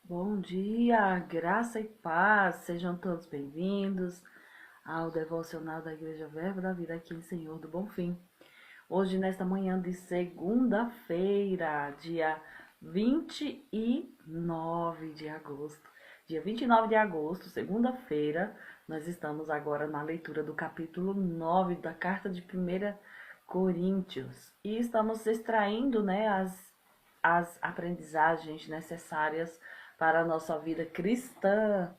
Bom dia, graça e paz, sejam todos bem-vindos ao devocional da Igreja Verbo da Vida aqui em Senhor do Bonfim. Hoje, nesta manhã de segunda-feira, dia 29 de agosto. Dia 29 de agosto, segunda-feira, nós estamos agora na leitura do capítulo 9 da carta de 1 Coríntios. E estamos extraindo, as aprendizagens necessárias para a nossa vida cristã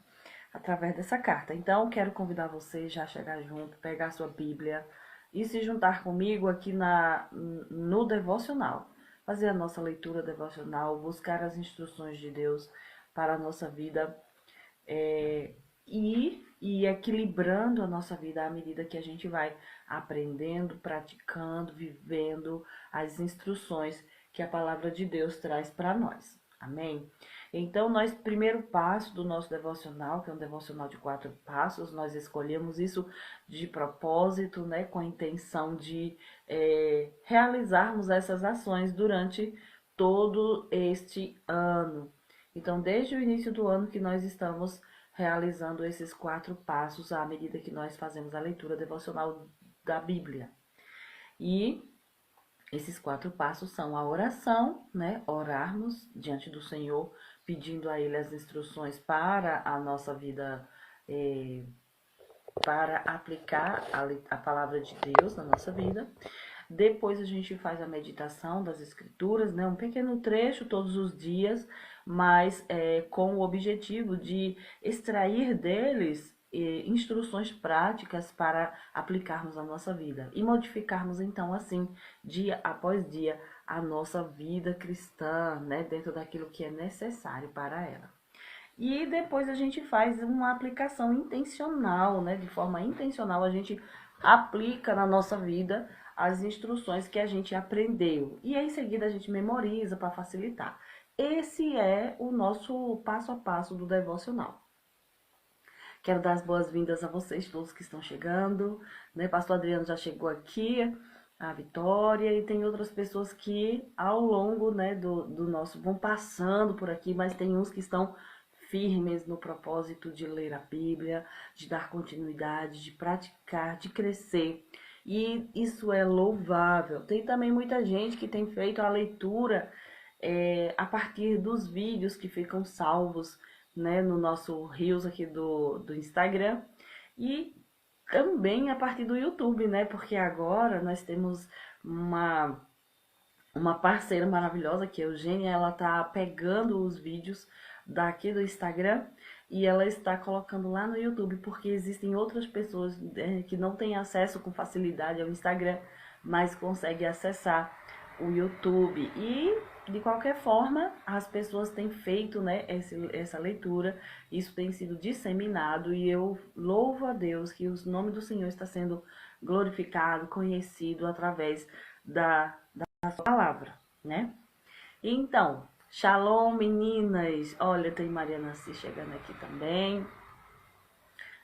através dessa carta. Então, quero convidar você já a chegar junto, pegar a sua Bíblia e se juntar comigo aqui no devocional. Fazer a nossa leitura devocional, buscar as instruções de Deus para a nossa vida e equilibrando a nossa vida à medida que a gente vai aprendendo, praticando, vivendo as instruções que a palavra de Deus traz para nós. Amém? Então, nós, primeiro passo do nosso devocional, que é um devocional de 4 passos, nós escolhemos isso de propósito, né, com a intenção de realizarmos essas ações durante todo este ano. Então, desde o início do ano que nós estamos realizando esses 4 passos à medida que nós fazemos a leitura devocional da Bíblia. E esses 4 passos são a oração, né? Orarmos diante do Senhor, pedindo a Ele as instruções para a nossa vida, para aplicar a palavra de Deus na nossa vida. Depois a gente faz a meditação das escrituras, né? Um pequeno trecho todos os dias, mas com o objetivo de extrair deles instruções práticas para aplicarmos na nossa vida e modificarmos então assim, dia após dia, a nossa vida cristã, né? Dentro daquilo que é necessário para ela. E depois a gente faz uma aplicação intencional, né? De forma intencional, a gente aplica na nossa vida as instruções que a gente aprendeu. E aí, em seguida a gente memoriza para facilitar. Esse é o nosso passo a passo do devocional. Quero dar as boas-vindas a vocês todos que estão chegando, né? Pastor Adriano já chegou aqui, a Vitória, e tem outras pessoas que ao longo, né, do nosso vão passando por aqui, mas tem uns que estão firmes no propósito de ler a Bíblia, de dar continuidade, de praticar, de crescer. E isso é louvável. Tem também muita gente que tem feito a leitura a partir dos vídeos que ficam salvos, né, no nosso Reels aqui do Instagram. E também a partir do YouTube, né? Porque agora nós temos uma parceira maravilhosa que é a Eugênia, ela tá pegando os vídeos daqui do Instagram e ela está colocando lá no YouTube, porque existem outras pessoas que não têm acesso com facilidade ao Instagram, mas conseguem acessar o YouTube. E de qualquer forma, as pessoas têm feito, né, essa leitura, isso tem sido disseminado e eu louvo a Deus que o nome do Senhor está sendo glorificado, conhecido através da sua palavra, né? Então, shalom meninas, olha, tem Mariana C chegando aqui também,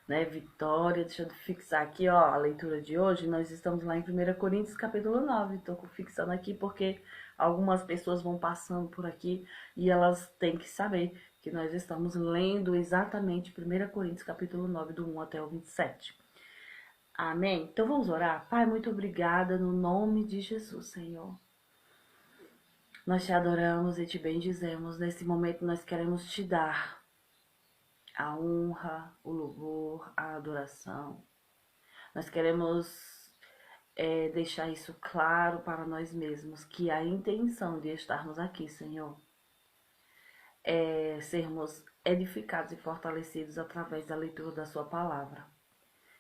né, Vitória, deixa eu fixar aqui, ó, a leitura de hoje, nós estamos lá em 1 Coríntios capítulo 9, tô fixando aqui porque algumas pessoas vão passando por aqui e elas têm que saber que nós estamos lendo exatamente 1 Coríntios capítulo 9, do 1 até o 27. Amém? Então vamos orar? Pai, muito obrigada no nome de Jesus, Senhor. Nós te adoramos e te bendizemos. Nesse momento nós queremos te dar a honra, o louvor, a adoração. Nós queremos deixar isso claro para nós mesmos, que a intenção de estarmos aqui, Senhor, é sermos edificados e fortalecidos através da leitura da sua palavra.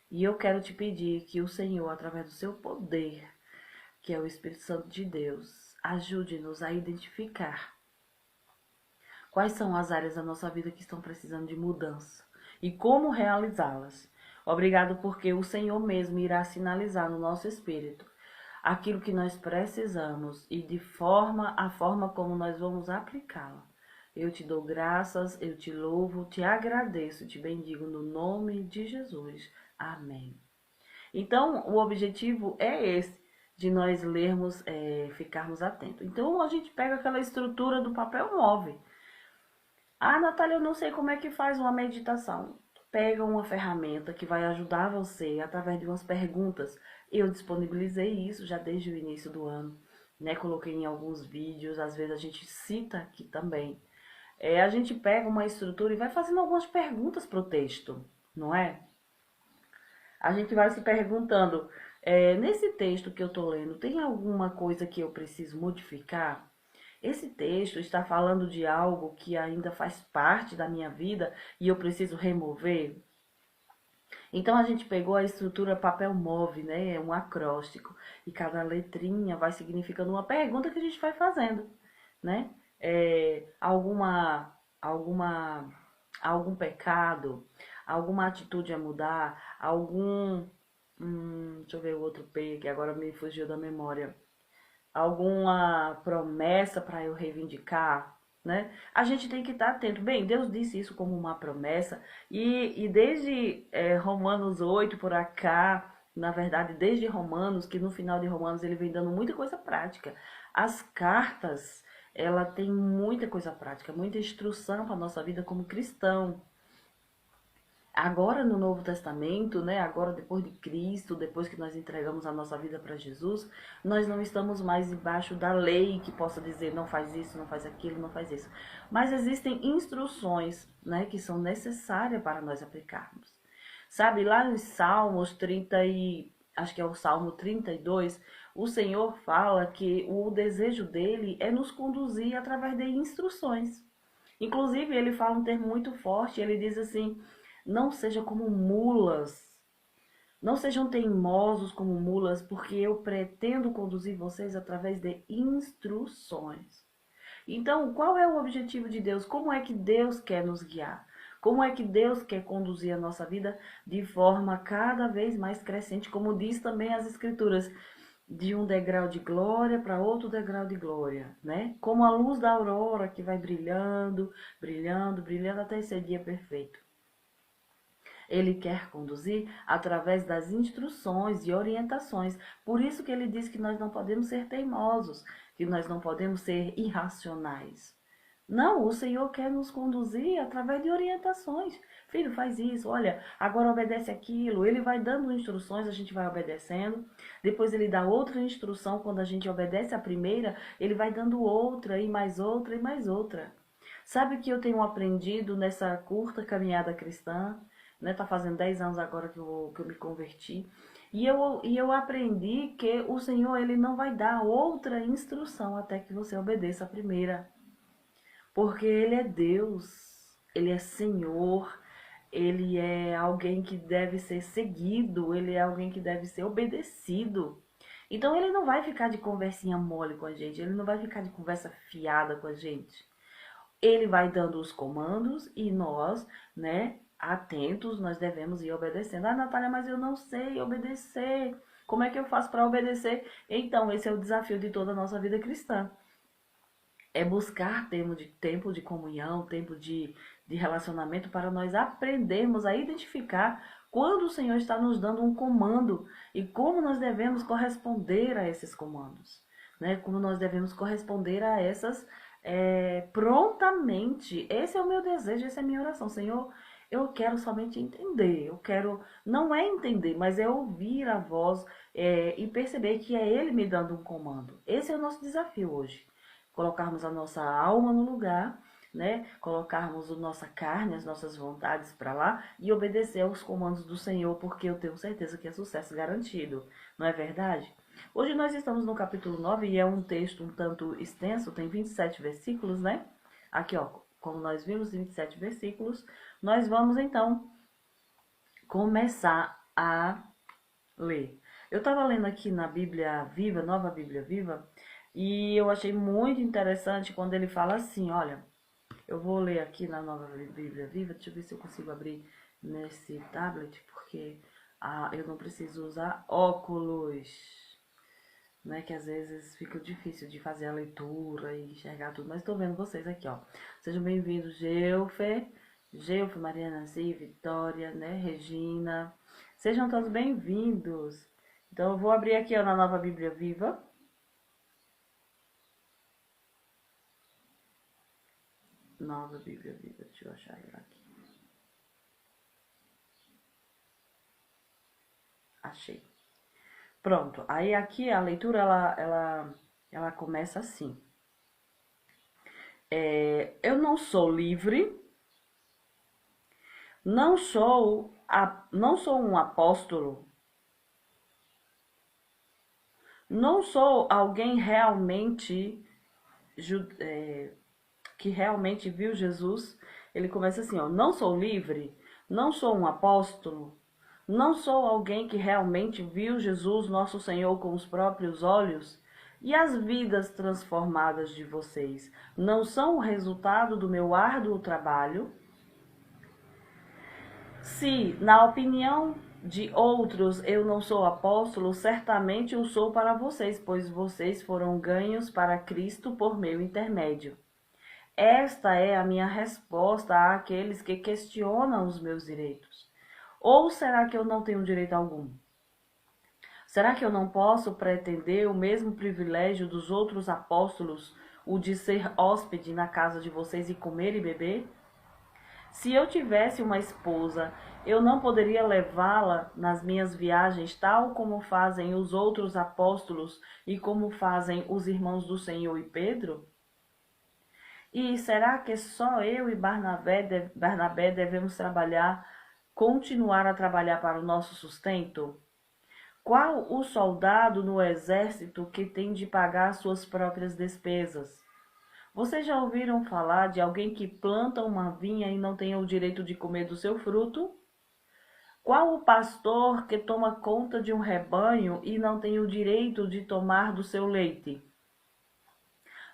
E eu quero te pedir que o Senhor, através do seu poder, que é o Espírito Santo de Deus, ajude-nos a identificar quais são as áreas da nossa vida que estão precisando de mudança e como realizá-las. Obrigado porque o Senhor mesmo irá sinalizar no nosso espírito aquilo que nós precisamos e a forma como nós vamos aplicá-la. Eu te dou graças, eu te louvo, te agradeço, te bendigo no nome de Jesus. Amém. Então, o objetivo é esse, de nós lermos, ficarmos atentos. Então, a gente pega aquela estrutura do papel move. Ah, Natália, eu não sei como é que faz uma meditação. Pega uma ferramenta que vai ajudar você através de umas perguntas. Eu disponibilizei isso já desde o início do ano, né? Coloquei em alguns vídeos, às vezes a gente cita aqui também. A gente pega uma estrutura e vai fazendo algumas perguntas para o texto, não é? A gente vai se perguntando, nesse texto que eu estou lendo, tem alguma coisa que eu preciso modificar? Esse texto está falando de algo que ainda faz parte da minha vida e eu preciso remover? Então a gente pegou a estrutura papel move, né? É um acróstico. E cada letrinha vai significando uma pergunta que a gente vai fazendo, né? Alguma, algum pecado, alguma atitude a mudar, deixa eu ver o outro P que agora me fugiu da memória. Alguma promessa para eu reivindicar, né? A gente tem que estar atento. Bem, Deus disse isso como uma promessa, e desde Romanos 8 por acá, na verdade, desde Romanos, que no final de Romanos ele vem dando muita coisa prática. As cartas, ela tem muita coisa prática, muita instrução para a nossa vida como cristão. Agora no Novo Testamento, né, agora depois de Cristo, depois que nós entregamos a nossa vida para Jesus, nós não estamos mais debaixo da lei que possa dizer não faz isso, não faz aquilo, não faz isso. Mas existem instruções, né, que são necessárias para nós aplicarmos. Sabe, lá nos Salmos 30 acho que é o Salmo 32, o Senhor fala que o desejo dele é nos conduzir através de instruções. Inclusive, ele fala um termo muito forte, ele diz assim: não sejam como mulas, não sejam teimosos como mulas, porque eu pretendo conduzir vocês através de instruções. Então, qual é o objetivo de Deus? Como é que Deus quer nos guiar? Como é que Deus quer conduzir a nossa vida de forma cada vez mais crescente, como diz também as Escrituras, de um degrau de glória para outro degrau de glória, né? Como a luz da aurora que vai brilhando, brilhando, brilhando até esse dia perfeito. Ele quer conduzir através das instruções e orientações. Por isso que ele diz que nós não podemos ser teimosos, que nós não podemos ser irracionais. Não, o Senhor quer nos conduzir através de orientações. Filho, faz isso, olha, agora obedece aquilo. Ele vai dando instruções, a gente vai obedecendo. Depois ele dá outra instrução, quando a gente obedece a primeira, ele vai dando outra, e mais outra, e mais outra. Sabe o que eu tenho aprendido nessa curta caminhada cristã? Né? Tá fazendo 10 anos agora que eu me converti. E eu aprendi que o Senhor, ele não vai dar outra instrução até que você obedeça a primeira. Porque ele é Deus, ele é Senhor, ele é alguém que deve ser seguido, ele é alguém que deve ser obedecido. Então ele não vai ficar de conversinha mole com a gente, ele não vai ficar de conversa fiada com a gente. Ele vai dando os comandos e nós, né, atentos, nós devemos ir obedecendo. Ah, Natália, mas eu não sei obedecer. Como é que eu faço para obedecer? Então, esse é o desafio de toda a nossa vida cristã. É buscar tempo de comunhão, tempo de relacionamento para nós aprendermos a identificar quando o Senhor está nos dando um comando e como nós devemos corresponder a esses comandos, né? Como nós devemos corresponder a essas prontamente. Esse é o meu desejo, essa é a minha oração. Senhor, eu quero somente entender, eu quero, não é entender, mas é ouvir a voz e perceber que é Ele me dando um comando. Esse é o nosso desafio hoje. Colocarmos a nossa alma no lugar, né? Colocarmos a nossa carne, as nossas vontades para lá e obedecer aos comandos do Senhor, porque eu tenho certeza que é sucesso garantido. Não é verdade? Hoje nós estamos no capítulo 9 e é um texto um tanto extenso, tem 27 versículos, né? Aqui, ó, como nós vimos, 27 versículos. Nós vamos, então, começar a ler. Eu estava lendo aqui na Bíblia Viva, Nova Bíblia Viva, e eu achei muito interessante quando ele fala assim, olha, eu vou ler aqui na Nova Bíblia Viva, deixa eu ver se eu consigo abrir nesse tablet, porque eu não preciso usar óculos, né, que às vezes fica difícil de fazer a leitura e enxergar tudo, mas estou vendo vocês aqui, ó. Sejam bem-vindos, Geufer, Mariana Nazi, Vitória, né, Regina, sejam todos bem-vindos. Então eu vou abrir aqui, ó, na Nova Bíblia Viva, Nova Bíblia Viva, deixa eu achar ela aqui. Achei. Pronto, aí aqui a leitura, ela começa assim. Eu não sou livre, não sou um apóstolo, não sou alguém que realmente viu Jesus. Ele começa assim, ó, não sou livre, não sou um apóstolo, não sou alguém que realmente viu Jesus, nosso Senhor, com os próprios olhos. E as vidas transformadas de vocês não são o resultado do meu árduo trabalho? Se, na opinião de outros, eu não sou apóstolo, certamente o sou para vocês, pois vocês foram ganhos para Cristo por meu intermédio. Esta é a minha resposta àqueles que questionam os meus direitos. Ou será que eu não tenho direito algum? Será que eu não posso pretender o mesmo privilégio dos outros apóstolos, o de ser hóspede na casa de vocês e comer e beber? Se eu tivesse uma esposa, eu não poderia levá-la nas minhas viagens, tal como fazem os outros apóstolos e como fazem os irmãos do Senhor e Pedro? E será que só eu e Barnabé devemos continuar a trabalhar para o nosso sustento? Qual o soldado no exército que tem de pagar suas próprias despesas? Vocês já ouviram falar de alguém que planta uma vinha e não tem o direito de comer do seu fruto? Qual o pastor que toma conta de um rebanho e não tem o direito de tomar do seu leite?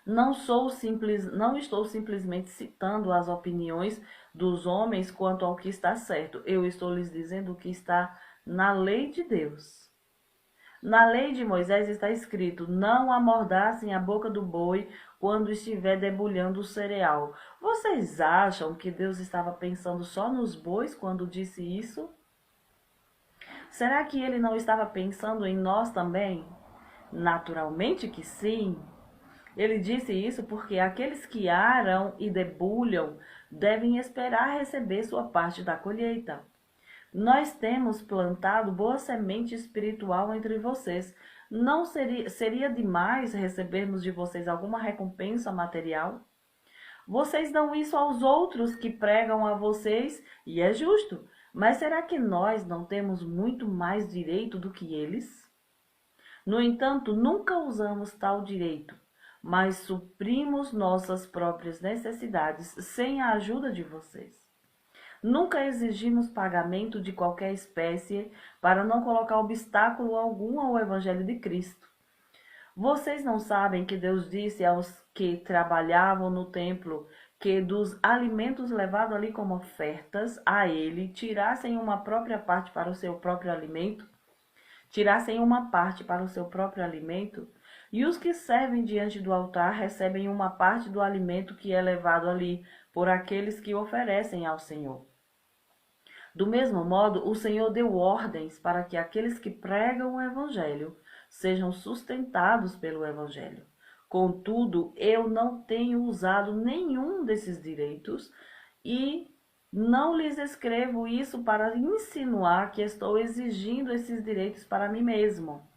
Não estou simplesmente citando as opiniões dos homens quanto ao que está certo. Eu estou lhes dizendo o que está na lei de Deus. Na lei de Moisés está escrito: não amordassem a boca do boi quando estiver debulhando o cereal. Vocês acham que Deus estava pensando só nos bois quando disse isso? Será que ele não estava pensando em nós também? Naturalmente que sim. Ele disse isso porque aqueles que aram e debulham devem esperar receber sua parte da colheita. Nós temos plantado boa semente espiritual entre vocês. Não seria demais recebermos de vocês alguma recompensa material? Vocês dão isso aos outros que pregam a vocês, e é justo. Mas será que nós não temos muito mais direito do que eles? No entanto, nunca usamos tal direito, mas suprimos nossas próprias necessidades sem a ajuda de vocês. Nunca exigimos pagamento de qualquer espécie para não colocar obstáculo algum ao Evangelho de Cristo. Vocês não sabem que Deus disse aos que trabalhavam no templo que dos alimentos levados ali como ofertas a Ele, tirassem uma parte para o seu próprio alimento? E os que servem diante do altar recebem uma parte do alimento que é levado ali por aqueles que oferecem ao Senhor. Do mesmo modo, o Senhor deu ordens para que aqueles que pregam o Evangelho sejam sustentados pelo Evangelho. Contudo, eu não tenho usado nenhum desses direitos e não lhes escrevo isso para insinuar que estou exigindo esses direitos para mim mesmo.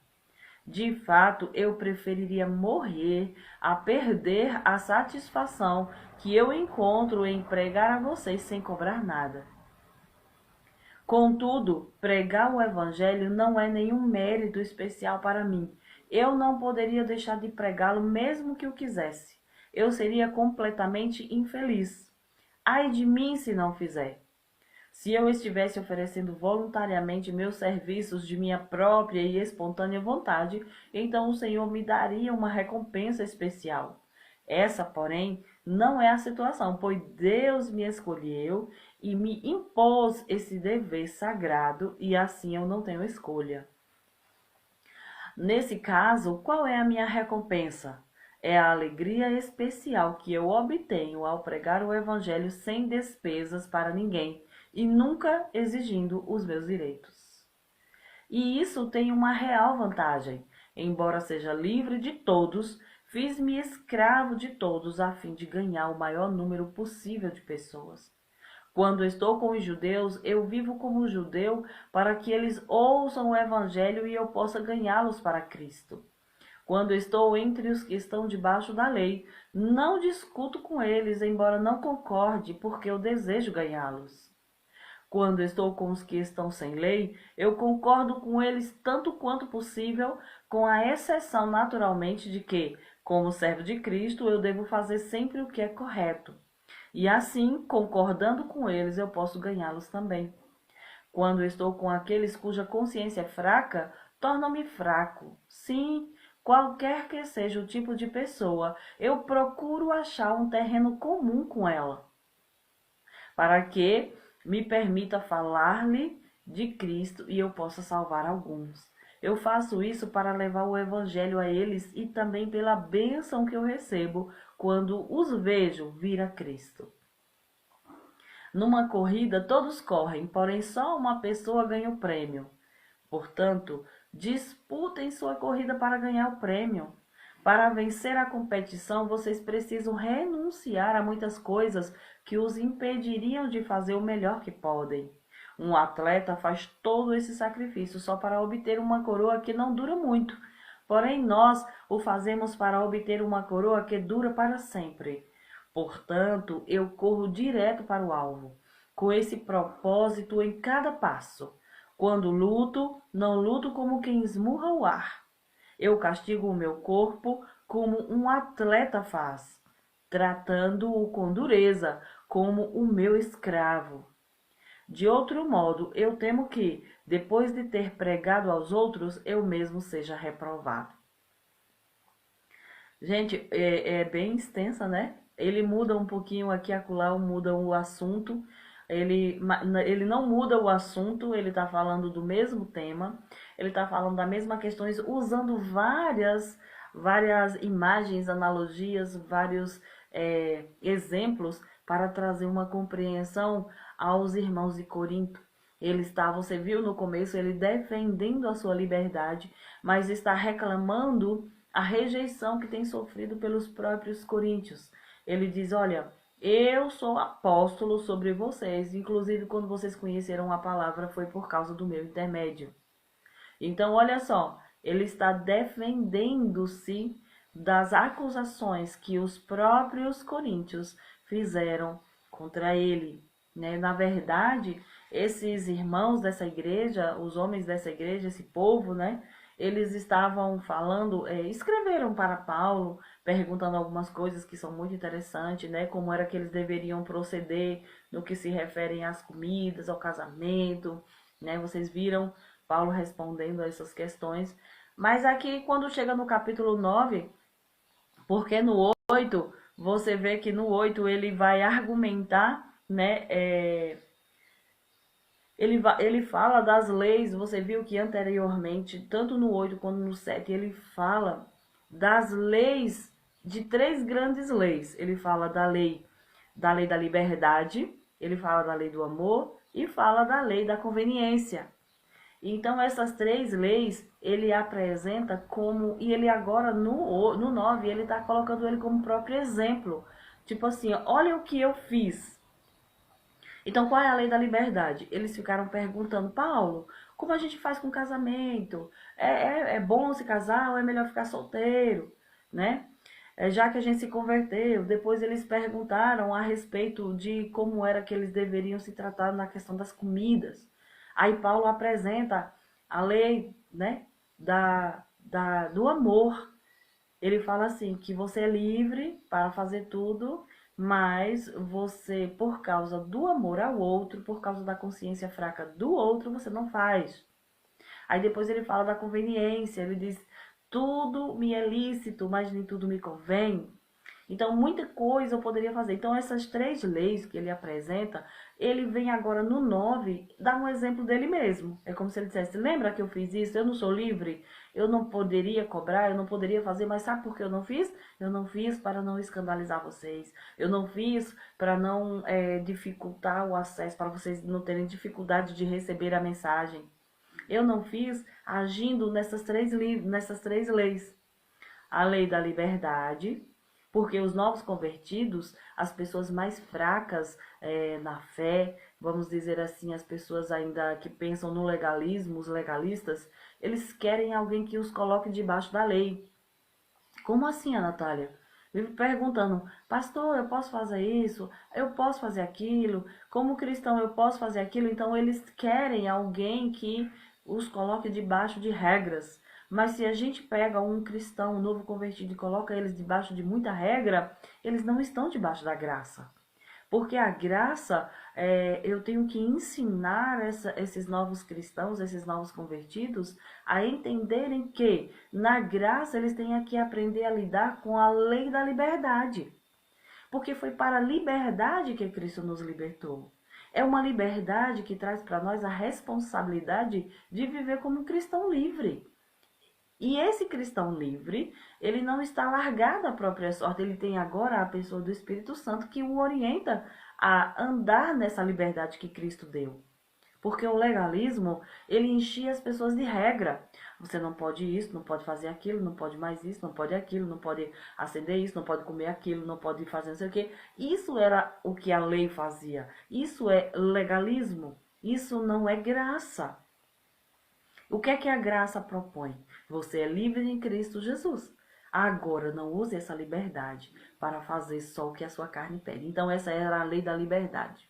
De fato, eu preferiria morrer a perder a satisfação que eu encontro em pregar a vocês sem cobrar nada. Contudo, pregar o Evangelho não é nenhum mérito especial para mim. Eu não poderia deixar de pregá-lo mesmo que o quisesse. Eu seria completamente infeliz. Ai de mim se não fizer. Se eu estivesse oferecendo voluntariamente meus serviços de minha própria e espontânea vontade, então o Senhor me daria uma recompensa especial. Essa, porém, não é a situação, pois Deus me escolheu e me impôs esse dever sagrado e assim eu não tenho escolha. Nesse caso, qual é a minha recompensa? É a alegria especial que eu obtenho ao pregar o Evangelho sem despesas para ninguém e nunca exigindo os meus direitos. E isso tem uma real vantagem. Embora seja livre de todos, Fiz-me escravo de todos a fim de ganhar o maior número possível de pessoas. Quando estou com os judeus, eu vivo como judeu para que eles ouçam o evangelho e eu possa ganhá-los para Cristo. Quando estou entre os que estão debaixo da lei, não discuto com eles, embora não concorde, porque eu desejo ganhá-los. Quando estou com os que estão sem lei, eu concordo com eles tanto quanto possível, com a exceção, naturalmente, de que, como servo de Cristo, eu devo fazer sempre o que é correto. E assim, concordando com eles, eu posso ganhá-los também. Quando estou com aqueles cuja consciência é fraca, torno-me fraco. Sim, qualquer que seja o tipo de pessoa, eu procuro achar um terreno comum com ela, para que me permita falar-lhe de Cristo e eu possa salvar alguns. Eu faço isso para levar o evangelho a eles e também pela bênção que eu recebo quando os vejo vir a Cristo. Numa corrida todos correm, porém só uma pessoa ganha o prêmio. Portanto, disputem sua corrida para ganhar o prêmio. Para vencer a competição, vocês precisam renunciar a muitas coisas que os impediriam de fazer o melhor que podem. Um atleta faz todo esse sacrifício só para obter uma coroa que não dura muito. Porém, nós o fazemos para obter uma coroa que dura para sempre. Portanto, eu corro direto para o alvo, com esse propósito em cada passo. Quando luto, não luto como quem esmurra o ar. Eu castigo o meu corpo como um atleta faz, tratando-o com dureza, como o meu escravo. De outro modo, eu temo que, depois de ter pregado aos outros, eu mesmo seja reprovado. Gente, é bem extensa, né? Ele muda um pouquinho aqui e acolá, muda o assunto. Ele não muda o assunto, ele está falando do mesmo tema, ele está falando da mesma questões, usando várias imagens, analogias, vários exemplos para trazer uma compreensão aos irmãos de Corinto. Ele está, você viu no começo, ele defendendo a sua liberdade, mas está reclamando a rejeição que tem sofrido pelos próprios coríntios. Ele diz, olha, eu sou apóstolo sobre vocês, inclusive quando vocês conheceram a palavra foi por causa do meu intermédio. Então, olha só, ele está defendendo-se das acusações que os próprios coríntios fizeram contra ele, né? Na verdade, esses irmãos dessa igreja, os homens dessa igreja, esse povo, né? Eles estavam falando, escreveram para Paulo, perguntando algumas coisas que são muito interessantes, né? Como era que eles deveriam proceder no que se referem às comidas, ao casamento, né? Vocês viram Paulo respondendo a essas questões. Mas aqui, quando chega no capítulo 9, porque no 8, você vê que no 8 ele vai argumentar, né? Ele fala das leis, você viu que anteriormente, tanto no 8 quanto no 7, ele fala das leis, de três grandes leis. Ele fala da lei da liberdade, ele fala da lei do amor e fala da lei da conveniência. Então, essas três leis, ele apresenta como, e ele agora no 9, ele está colocando ele como próprio exemplo. Tipo assim, olha o que eu fiz. Então, qual é a lei da liberdade? Eles ficaram perguntando, Paulo, como a gente faz com casamento? É bom se casar ou é melhor ficar solteiro? Né? Já que a gente se converteu, depois eles perguntaram a respeito de como era que eles deveriam se tratar na questão das comidas. Aí Paulo apresenta a lei, né, do amor. Ele fala assim, que você é livre para fazer tudo, mas você, por causa do amor ao outro, por causa da consciência fraca do outro, você não faz. Aí depois ele fala da conveniência, ele diz, tudo me é lícito, mas nem tudo me convém. Então, muita coisa eu poderia fazer. Então, essas três leis que ele apresenta, ele vem agora no 9 dar um exemplo dele mesmo. É como se ele dissesse, lembra que eu fiz isso? Eu não sou livre? Eu não poderia cobrar, eu não poderia fazer, mas sabe por que eu não fiz? Eu não fiz para não escandalizar vocês. Eu não fiz para não dificultar o acesso, para vocês não terem dificuldade de receber a mensagem. Eu não fiz agindo nessas três leis. a lei da liberdade, porque os novos convertidos, as pessoas mais fracas na fé, vamos dizer assim, as pessoas ainda que pensam no legalismo, os legalistas, eles querem alguém que os coloque debaixo da lei. Como assim, Natália? Vive perguntando, pastor, eu posso fazer isso? Eu posso fazer aquilo? Como cristão, eu posso fazer aquilo? Então, eles querem alguém que os coloque debaixo de regras. Mas se a gente pega um cristão, um novo convertido, e coloca eles debaixo de muita regra, eles não estão debaixo da graça. Porque a graça, eu tenho que ensinar esses novos cristãos, esses novos convertidos, a entenderem que na graça eles têm que aprender a lidar com a lei da liberdade. Porque foi para a liberdade que Cristo nos libertou. É uma liberdade que traz para nós a responsabilidade de viver como um cristão livre. E esse cristão livre, ele não está largado à própria sorte, ele tem agora a pessoa do Espírito Santo que o orienta a andar nessa liberdade que Cristo deu. Porque o legalismo, ele enchia as pessoas de regra. Você não pode isso, não pode fazer aquilo, não pode mais isso, não pode aquilo, não pode acender isso, não pode comer aquilo, não pode fazer não sei o quê. Isso era o que a lei fazia. Isso é legalismo. Isso não é graça. O que a graça propõe? Você é livre em Cristo Jesus. Agora, não use essa liberdade para fazer só o que a sua carne pede. Então, essa era a lei da liberdade,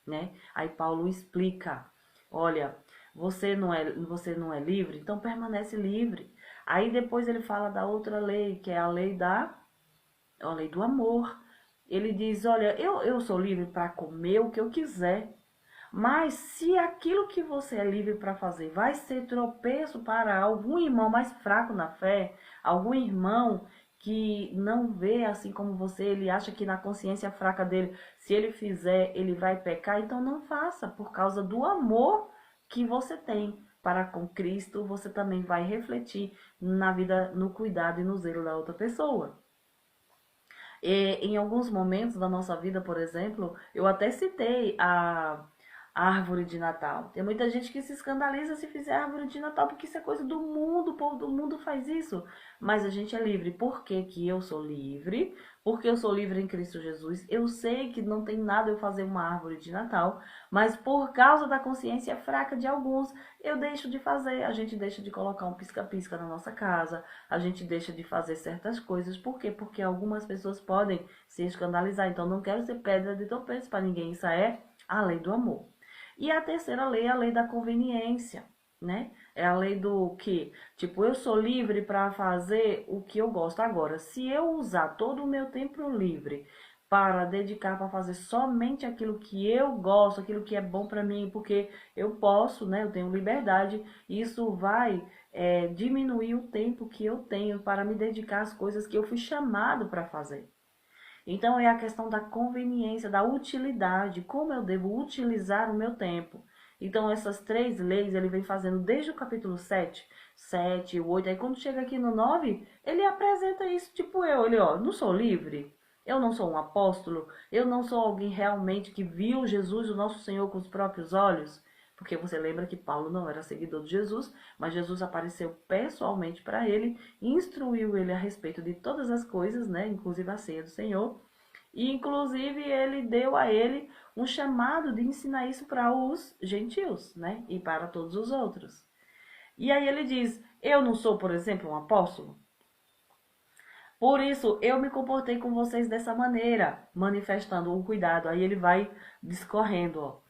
né? Aí Paulo explica, olha, você não é livre, então permanece livre. Aí depois ele fala da outra lei, que é a lei do amor. Ele diz, olha, eu sou livre para comer o que eu quiser. Mas se aquilo que você é livre para fazer vai ser tropeço para algum irmão mais fraco na fé, algum irmão que não vê assim como você, ele acha que na consciência fraca dele, se ele fizer, ele vai pecar, então não faça, por causa do amor que você tem para com Cristo, você também vai refletir na vida, no cuidado e no zelo da outra pessoa. E, em alguns momentos da nossa vida, por exemplo, eu até citei a árvore de Natal. Tem muita gente que se escandaliza se fizer árvore de Natal, porque isso é coisa do mundo, o povo do mundo faz isso. Mas a gente é livre. Por que que eu sou livre? Porque eu sou livre em Cristo Jesus. Eu sei que não tem nada eu fazer uma árvore de Natal, mas por causa da consciência fraca de alguns, eu deixo de fazer. A gente deixa de colocar um pisca-pisca na nossa casa, a gente deixa de fazer certas coisas. Por quê? Porque algumas pessoas podem se escandalizar. Então, não quero ser pedra de tropeço para ninguém. Isso é a lei do amor. E a terceira lei é a lei da conveniência, né? É a lei do que, tipo, eu sou livre para fazer o que eu gosto. Agora, se eu usar todo o meu tempo livre para dedicar para fazer somente aquilo que eu gosto, aquilo que é bom para mim, porque eu posso, né? Eu tenho liberdade, isso vai diminuir o tempo que eu tenho para me dedicar às coisas que eu fui chamado para fazer. Então, é a questão da conveniência, da utilidade, como eu devo utilizar o meu tempo. Então, essas três leis ele vem fazendo desde o capítulo 7, 8, aí quando chega aqui no 9, ele apresenta isso, tipo ele, ó, não sou livre, eu não sou um apóstolo, eu não sou alguém realmente que viu Jesus, o nosso Senhor, com os próprios olhos. Porque você lembra que Paulo não era seguidor de Jesus, mas Jesus apareceu pessoalmente para ele, instruiu ele a respeito de todas as coisas, né, inclusive a ceia do Senhor. E inclusive ele deu a ele um chamado de ensinar isso para os gentios, né, e para todos os outros. E aí ele diz: eu não sou, por exemplo, um apóstolo? Por isso eu me comportei com vocês dessa maneira, manifestando o cuidado. Aí ele vai discorrendo, ó.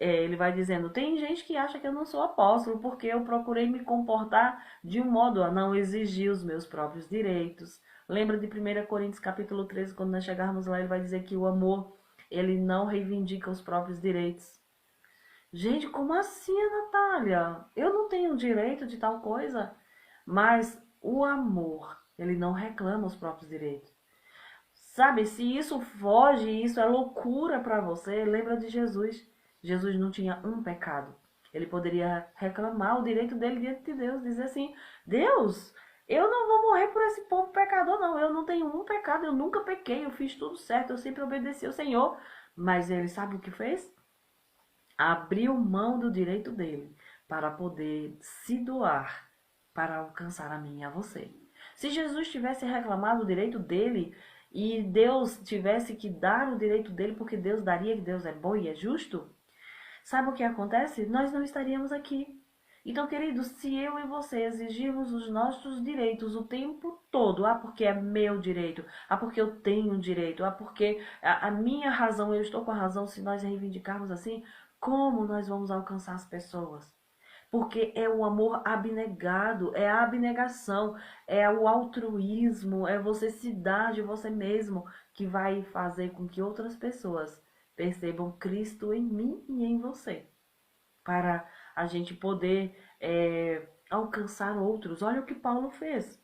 Ele vai dizendo, tem gente que acha que eu não sou apóstolo, porque eu procurei me comportar de um modo a não exigir os meus próprios direitos. Lembra de 1 Coríntios capítulo 13, quando nós chegarmos lá, ele vai dizer que o amor, ele não reivindica os próprios direitos. Gente, como assim, Natália? Eu não tenho direito de tal coisa? Mas o amor, ele não reclama os próprios direitos. Sabe, se isso foge, isso é loucura para você, lembra de Jesus. Jesus não tinha um pecado. Ele poderia reclamar o direito dele diante de Deus, dizer assim: Deus, eu não vou morrer por esse povo pecador, não. Eu não tenho um pecado, eu nunca pequei, eu fiz tudo certo, eu sempre obedeci ao Senhor. Mas ele sabe o que fez? Abriu mão do direito dele para poder se doar para alcançar a mim e a você. Se Jesus tivesse reclamado o direito dele e Deus tivesse que dar o direito dele porque Deus daria, que Deus é bom e é justo, sabe o que acontece? Nós não estaríamos aqui. Então, queridos, se eu e você exigirmos os nossos direitos o tempo todo, porque é meu direito, porque eu tenho direito, porque a minha razão, eu estou com a razão, se nós reivindicarmos assim, como nós vamos alcançar as pessoas? Porque é o amor abnegado, é a abnegação, é o altruísmo, é você se dar de você mesmo que vai fazer com que outras pessoas percebam Cristo em mim e em você. Para a gente poder alcançar outros. Olha o que Paulo fez.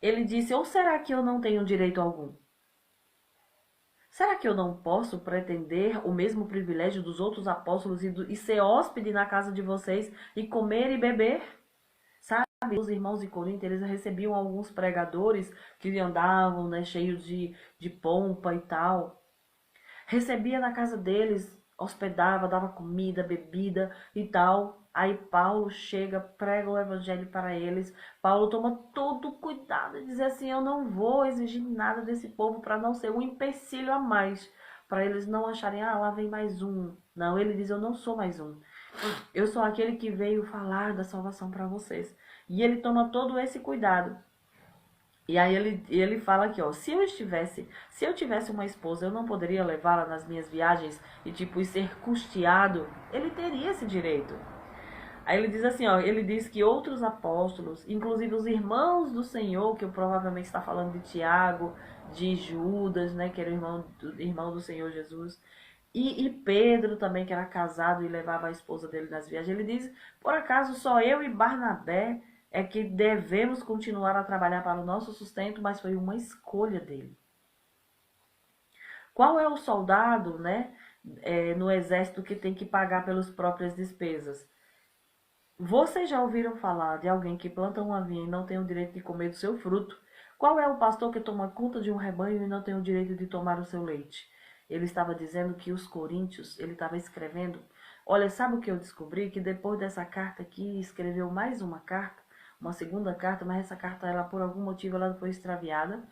Ele disse, ou será que eu não tenho direito algum? Será que eu não posso pretender o mesmo privilégio dos outros apóstolos e ser hóspede na casa de vocês e comer e beber? Sabe, os irmãos de Corinto, eles recebiam alguns pregadores que andavam, né, cheios de pompa e tal. Recebia na casa deles, hospedava, dava comida, bebida e tal. Aí Paulo chega, prega o evangelho para eles. Paulo toma todo o cuidado e diz assim, eu não vou exigir nada desse povo para não ser um empecilho a mais. Para eles não acharem, lá vem mais um. Não, ele diz, eu não sou mais um. Eu sou aquele que veio falar da salvação para vocês. E ele toma todo esse cuidado. E aí ele fala aqui, ó, se eu tivesse uma esposa, eu não poderia levá-la nas minhas viagens e tipo ser custeado, ele teria esse direito. Aí ele diz assim, ó, ele diz que outros apóstolos, inclusive os irmãos do Senhor, que eu provavelmente está falando de Tiago, de Judas, né, que era irmão do Senhor Jesus, e Pedro também, que era casado e levava a esposa dele nas viagens, ele diz, por acaso só eu e Barnabé é que devemos continuar a trabalhar para o nosso sustento, mas foi uma escolha dele. Qual é o soldado, né, no exército que tem que pagar pelas próprias despesas? Vocês já ouviram falar de alguém que planta uma vinha e não tem o direito de comer do seu fruto? Qual é o pastor que toma conta de um rebanho e não tem o direito de tomar o seu leite? Ele estava dizendo que os coríntios, ele estava escrevendo. Olha, sabe o que eu descobri? Que depois dessa carta aqui, escreveu mais uma carta, uma segunda carta, mas essa carta, ela por algum motivo, ela foi extraviada.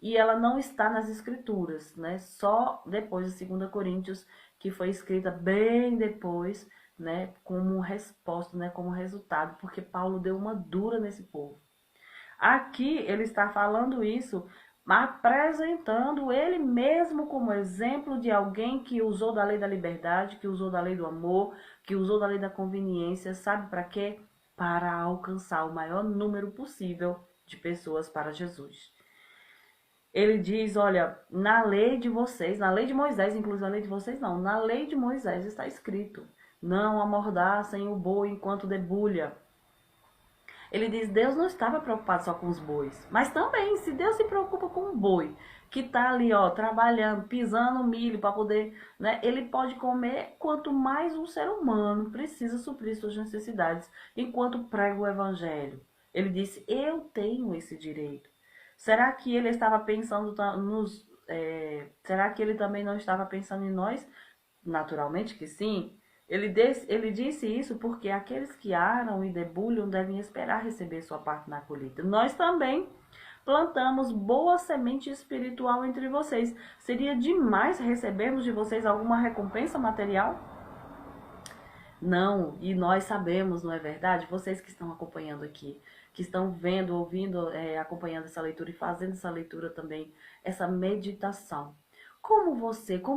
E ela não está nas escrituras, né? Só depois de 2 Coríntios, que foi escrita bem depois, né? Como resposta, né? Como resultado, porque Paulo deu uma dura nesse povo. Aqui ele está falando isso, apresentando ele mesmo como exemplo de alguém que usou da lei da liberdade, que usou da lei do amor, que usou da lei da conveniência, sabe para quê? Para alcançar o maior número possível de pessoas para Jesus. Ele diz, olha, na lei de vocês, na lei de Moisés, inclusive na lei de vocês não, na lei de Moisés está escrito, não amordaçem o boi enquanto debulha. Ele diz, Deus não estava preocupado só com os bois, mas também, se Deus se preocupa com um boi, que está ali, ó, trabalhando, pisando milho para poder, né, ele pode comer quanto mais um ser humano precisa suprir suas necessidades, enquanto prega o evangelho. Ele disse, eu tenho esse direito. Será que ele estava pensando nos... será que ele também não estava pensando em nós? Naturalmente que sim. Ele disse isso porque aqueles que aram e debulham devem esperar receber sua parte na colheita. Nós também plantamos boa semente espiritual entre vocês. Seria demais recebermos de vocês alguma recompensa material? Não, e nós sabemos, não é verdade? Vocês que estão acompanhando aqui, que estão vendo, ouvindo, acompanhando essa leitura e fazendo essa leitura também, essa meditação. Como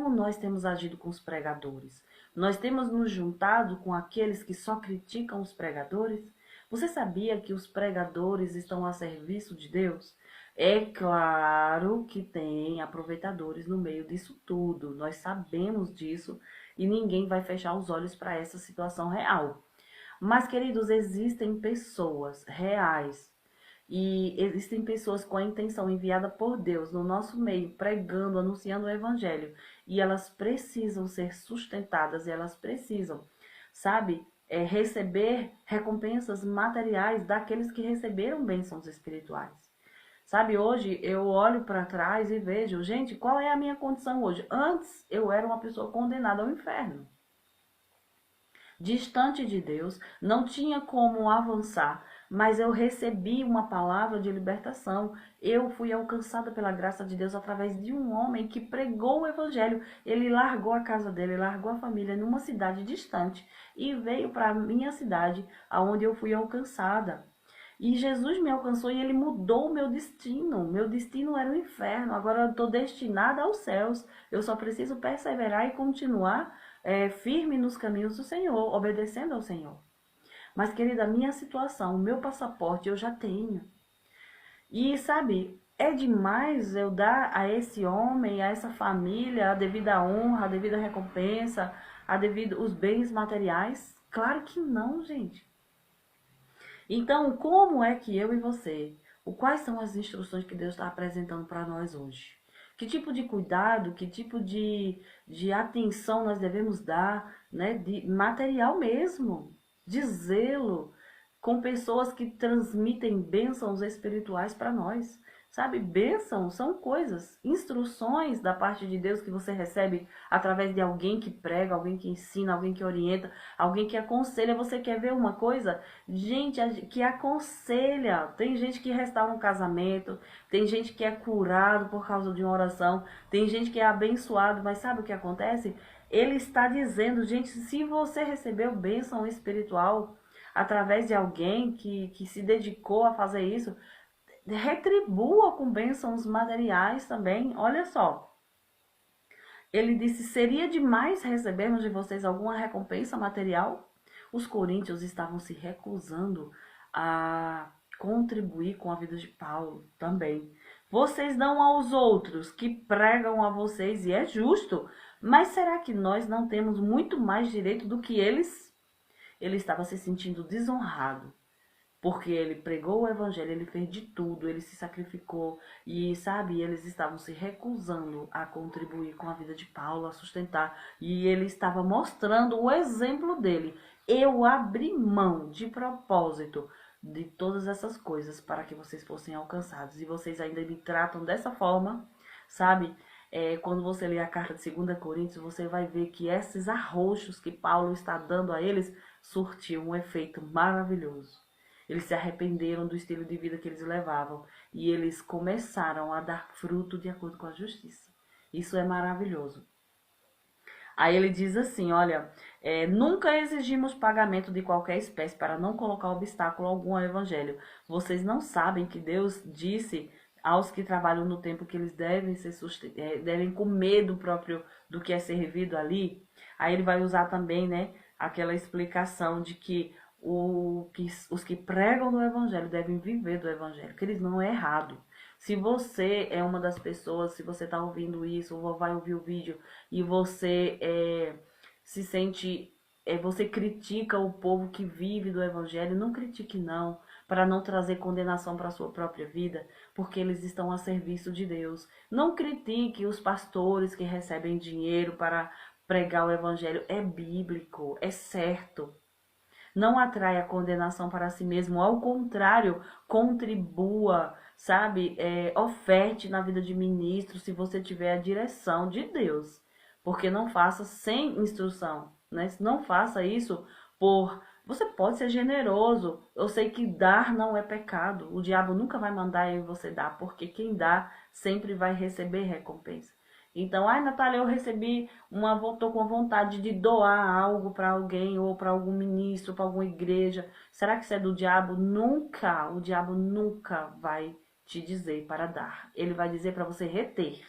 nós temos agido com os pregadores? Nós temos nos juntado com aqueles que só criticam os pregadores? Você sabia que os pregadores estão a serviço de Deus? É claro que tem aproveitadores no meio disso tudo, nós sabemos disso e ninguém vai fechar os olhos para essa situação real. Mas, queridos, existem pessoas reais e existem pessoas com a intenção enviada por Deus no nosso meio, pregando, anunciando o evangelho. E elas precisam ser sustentadas, e elas precisam, sabe, receber recompensas materiais daqueles que receberam bênçãos espirituais. Sabe, hoje eu olho para trás e vejo, gente, qual é a minha condição hoje? Antes eu era uma pessoa condenada ao inferno. Distante de Deus, não tinha como avançar, mas eu recebi uma palavra de libertação. Eu fui alcançada pela graça de Deus através de um homem que pregou o evangelho. Ele largou a casa dele, largou a família numa cidade distante e veio para a minha cidade, aonde eu fui alcançada. E Jesus me alcançou e ele mudou o meu destino. Meu destino era o inferno, agora eu estou destinada aos céus. Eu só preciso perseverar e continuar firme nos caminhos do Senhor, obedecendo ao Senhor. Mas, querida, a minha situação, o meu passaporte eu já tenho. E, sabe, é demais eu dar a esse homem, a essa família, a devida honra, a devida recompensa, os bens materiais? Claro que não, gente. Então, como é que eu e você, quais são as instruções que Deus está apresentando para nós hoje? Que tipo de cuidado, que tipo de atenção nós devemos dar, né? De material mesmo, de zelo, com pessoas que transmitem bênçãos espirituais para nós. Sabe, bênçãos são coisas, instruções da parte de Deus que você recebe através de alguém que prega, alguém que ensina, alguém que orienta, alguém que aconselha. Você quer ver uma coisa? Gente que aconselha. Tem gente que restaura um casamento, tem gente que é curado por causa de uma oração, tem gente que é abençoado, mas sabe o que acontece? Ele está dizendo, gente, se você recebeu bênção espiritual através de alguém que se dedicou a fazer isso, retribua com bênçãos materiais também. Olha só, ele disse, seria demais recebermos de vocês alguma recompensa material? Os coríntios estavam se recusando a contribuir com a vida de Paulo também. Vocês dão aos outros que pregam a vocês, e é justo, mas será que nós não temos muito mais direito do que eles? Ele estava se sentindo desonrado, porque ele pregou o evangelho, ele fez de tudo, ele se sacrificou. E, sabe, eles estavam se recusando a contribuir com a vida de Paulo, a sustentar. E ele estava mostrando o exemplo dele. Eu abri mão de propósito de todas essas coisas para que vocês fossem alcançados. E vocês ainda me tratam dessa forma, sabe? Quando você lê a carta de 2 Coríntios, você vai ver que esses arroxos que Paulo está dando a eles surtiu um efeito maravilhoso. Eles se arrependeram do estilo de vida que eles levavam e eles começaram a dar fruto de acordo com a justiça. Isso é maravilhoso. Aí ele diz assim, olha, nunca exigimos pagamento de qualquer espécie para não colocar obstáculo algum ao evangelho. Vocês não sabem que Deus disse aos que trabalham no tempo que eles devem comer do que é servido ali? Aí ele vai usar também, né, aquela explicação de que os que pregam no evangelho devem viver do evangelho, que eles não é errado. Se você é uma das pessoas, se você está ouvindo isso, ou vai ouvir o vídeo, e você se sente, você critica o povo que vive do evangelho, não critique não, para não trazer condenação para a sua própria vida, porque eles estão a serviço de Deus. Não critique os pastores que recebem dinheiro para pregar o evangelho, é bíblico, é certo. Não atraia condenação para si mesmo, ao contrário, contribua, sabe? Oferte na vida de ministro se você tiver a direção de Deus. Porque não faça sem instrução, né? Não faça isso por... Você pode ser generoso. Eu sei que dar não é pecado. O diabo nunca vai mandar em você dar, porque quem dá sempre vai receber recompensa. Então, Natália, eu recebi tô com vontade de doar algo para alguém, ou para algum ministro, para alguma igreja. Será que isso é do diabo? Nunca, o diabo nunca vai te dizer para dar. Ele vai dizer para você reter.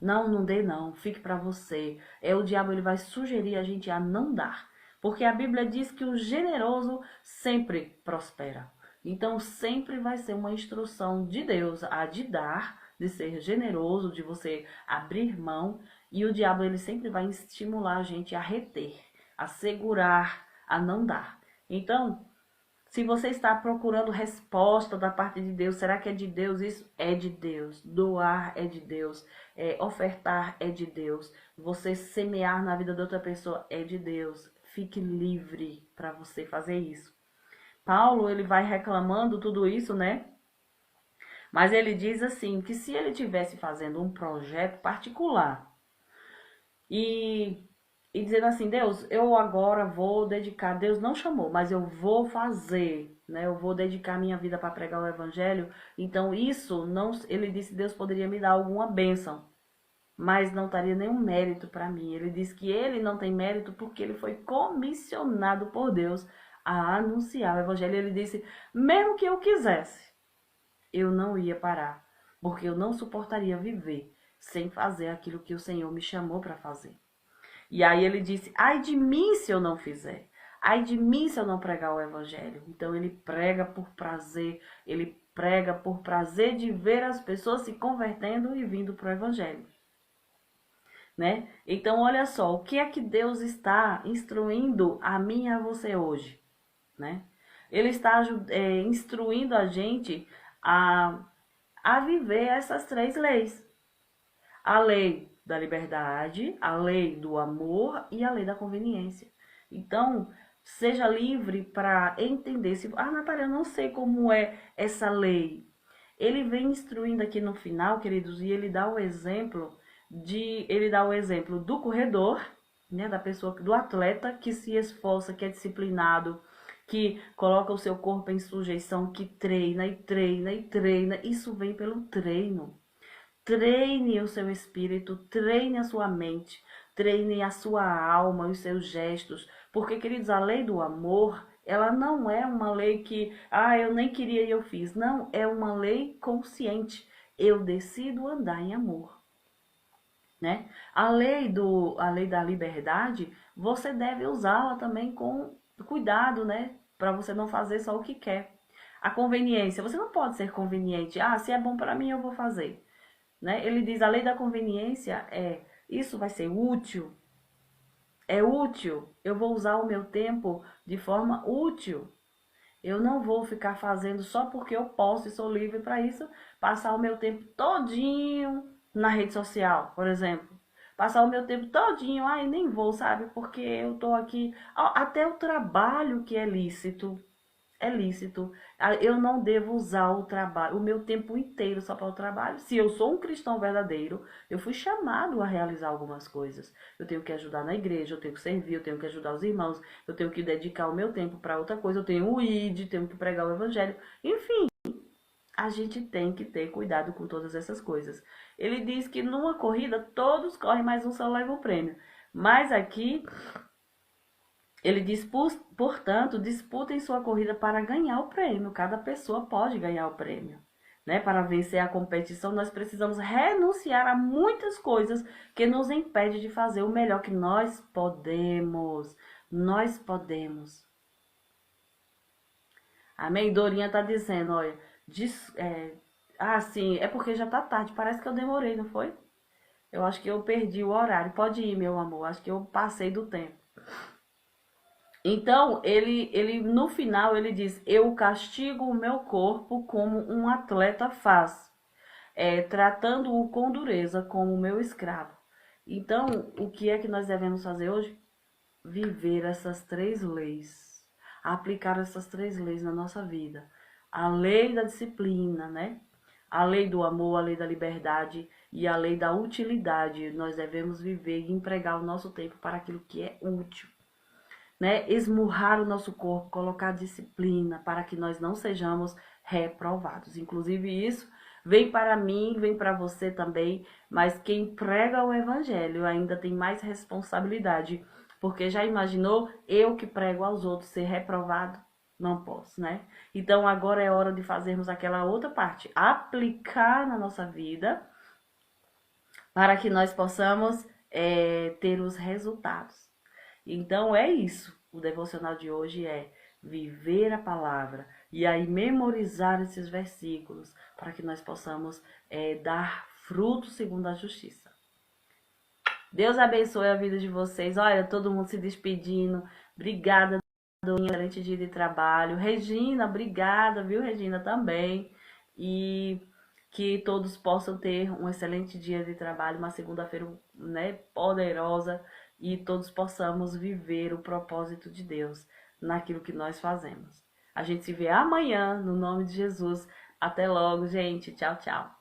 Não, não dê não, fique para você. O diabo, ele vai sugerir a gente a não dar. Porque a Bíblia diz que o generoso sempre prospera. Então, sempre vai ser uma instrução de Deus a de dar, de ser generoso, de você abrir mão. E o diabo, ele sempre vai estimular a gente a reter, a segurar, a não dar. Então, se você está procurando resposta da parte de Deus, será que é de Deus? Isso é de Deus. Doar é de Deus. Ofertar é de Deus. Você semear na vida de outra pessoa é de Deus. Fique livre para você fazer isso. Paulo, ele vai reclamando tudo isso, né? Mas ele diz assim, que se ele tivesse fazendo um projeto particular e e dizendo assim, Deus, eu agora vou dedicar, Deus não chamou, mas eu vou fazer, né? Eu vou dedicar minha vida para pregar o evangelho. Então isso não, ele disse que Deus poderia me dar alguma bênção, mas não estaria nenhum mérito para mim. Ele disse que ele não tem mérito porque ele foi comissionado por Deus a anunciar o evangelho. Ele disse, mesmo que eu quisesse, eu não ia parar, porque eu não suportaria viver sem fazer aquilo que o Senhor me chamou para fazer. E aí ele disse, ai de mim se eu não fizer. Ai de mim se eu não pregar o evangelho. Então ele prega por prazer, ele prega por prazer de ver as pessoas se convertendo e vindo para o evangelho. Né? Então olha só, o que é que Deus está instruindo a mim e a você hoje? Né? Ele está instruindo a gente a viver essas três leis. A lei da liberdade, a lei do amor e a lei da conveniência. Então, seja livre para entender. Se, Natália, eu não sei como é essa lei. Ele vem instruindo aqui no final, queridos, e ele dá o exemplo do corredor, né, da pessoa, do atleta que se esforça, que é disciplinado, que coloca o seu corpo em sujeição, que treina e treina e treina. Isso vem pelo treino. Treine o seu espírito, treine a sua mente, treine a sua alma, os seus gestos. Porque, queridos, a lei do amor, ela não é uma lei que, eu nem queria e eu fiz. Não, é uma lei consciente. Eu decido andar em amor. Né? A lei da liberdade, você deve usá-la também com cuidado, né? Para você não fazer só o que quer. A conveniência, você não pode ser conveniente. Se é bom para mim, eu vou fazer. Né? Ele diz, a lei da conveniência isso vai ser útil. É útil. Eu vou usar o meu tempo de forma útil. Eu não vou ficar fazendo só porque eu posso e sou livre para isso, passar o meu tempo todinho na rede social, por exemplo. Passar o meu tempo todinho, nem vou, sabe? Porque eu tô aqui. Até o trabalho que é lícito. É lícito. Eu não devo usar o trabalho, o meu tempo inteiro só para o trabalho. Se eu sou um cristão verdadeiro, eu fui chamado a realizar algumas coisas. Eu tenho que ajudar na igreja, eu tenho que servir, eu tenho que ajudar os irmãos, eu tenho que dedicar o meu tempo para outra coisa, eu tenho o ID, tenho que pregar o evangelho. Enfim, a gente tem que ter cuidado com todas essas coisas. Ele diz que numa corrida todos correm, mas um só leva o prêmio. Mas aqui ele diz, portanto, disputem sua corrida para ganhar o prêmio. Cada pessoa pode ganhar o prêmio. Né? Para vencer a competição, nós precisamos renunciar a muitas coisas que nos impedem de fazer o melhor que nós podemos. Nós podemos. Amém? Dorinha tá dizendo, olha, sim, é porque já tá tarde. Parece que eu demorei, não foi? Eu acho que eu perdi o horário. Pode ir, meu amor. Acho que eu passei do tempo. Então, ele no final, ele diz, eu castigo o meu corpo como um atleta faz, tratando-o com dureza como meu escravo. Então, o que é que nós devemos fazer hoje? Viver essas três leis, aplicar essas três leis na nossa vida. A lei da disciplina, né? A lei do amor, a lei da liberdade e a lei da utilidade. Nós devemos viver e empregar o nosso tempo para aquilo que é útil. Né? Esmurrar o nosso corpo, colocar disciplina para que nós não sejamos reprovados. Inclusive isso vem para mim, vem para você também, mas quem prega o evangelho ainda tem mais responsabilidade, porque já imaginou eu que prego aos outros ser reprovado? Não posso, né? Então agora é hora de fazermos aquela outra parte, aplicar na nossa vida para que nós possamos ter os resultados. Então é isso. O devocional de hoje é viver a palavra e aí memorizar esses versículos para que nós possamos dar fruto segundo a justiça. Deus abençoe a vida de vocês. Olha, todo mundo se despedindo. Obrigada, Dorinha. Excelente dia de trabalho. Regina, obrigada, viu, Regina, também. E que todos possam ter um excelente dia de trabalho, uma segunda-feira, né, poderosa, e todos possamos viver o propósito de Deus naquilo que nós fazemos. A gente se vê amanhã, no nome de Jesus. Até logo, gente. Tchau, tchau.